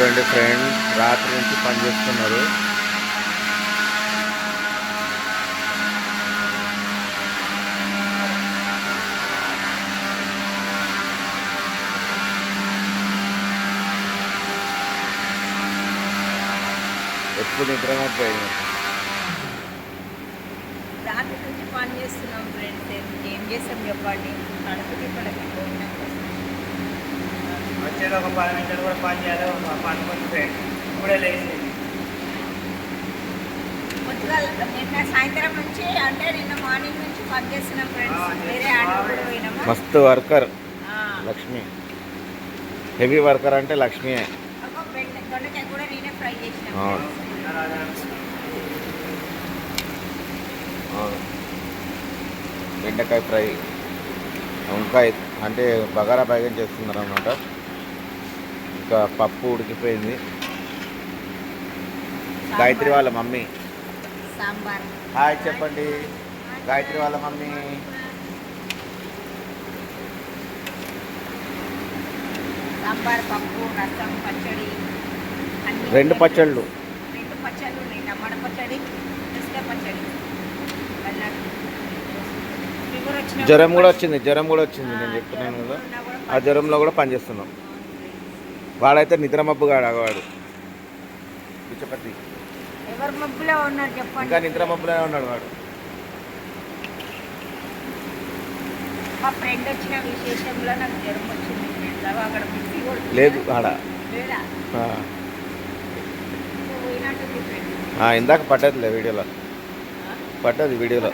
చూడండి ఫ్రెండ్, రాత్రి నుంచి పనిచేస్తున్నారు. ఎప్పుడు నిద్రపోయింది. రాత్రి నుంచి పని చేస్తున్నాం ఫ్రెండ్స్. ఏం చేస్తాం చెప్పండి, కడుపు తిప్పలకి పోయినా వచ్చేది ఒక 10 నిమిషాలు కూడా పని చేయాలి. పనుకొని ఫ్రెండ్ ఇప్పుడే లేచి పొద్దుగా నిన్న సాయంత్రం నుంచి అంటే నిన్న మార్నింగ్ నుంచి పని చేస్తున్నాం ఫ్రెండ్స్. వేరే ఆడ కూడా పోయినాము. మస్తు వర్కర్ లక్ష్మి, హెవీ వర్కర్ అంటే లక్ష్మి. ఒక దొండకాయ కూడా నేనే ఫ్రై చేసినాను. బెండకాయ ఫ్రై, వంకాయ అంటే బగారా బైగన్ చేస్తున్నారు అన్నమాట. ఇంకా పప్పు ఉడికిపోయింది. గాయత్రి వాళ్ళ మమ్మీ సాంబార్. హాయ్ చెప్పండి. గాయత్రి వాళ్ళ మమ్మీ సాంబార్, పప్పు, రసం, పచ్చడి, రెండు పచ్చళ్ళు ఉన్నాయి. టమాటా పచ్చడి, దోసకాయ పచ్చడి. జ్వరం కూడా వచ్చింది నేను చెప్తున్నాను కదా. ఆ జ్వరంలో కూడా పనిచేస్తున్నాం. వాడైతే నిద్రమబ్బుగాడు ఆగవాడు పిచ్చపతి. ఎవరు మబ్బులో ఉన్నారు చెప్పండి. ఇంకా నిద్రమబ్బులోనే ఉన్నాడు వాడు. మా ఫ్రెండ్ వచ్చిన విశేషంలో నాకు జ్వరం వచ్చింది. అక్కడ లేదు ఆడ పోయినట్టుంది ఫ్రెండ్. ఇందాక పడ్డదిలే వీడియోలో, పడ్డది వీడియోలో.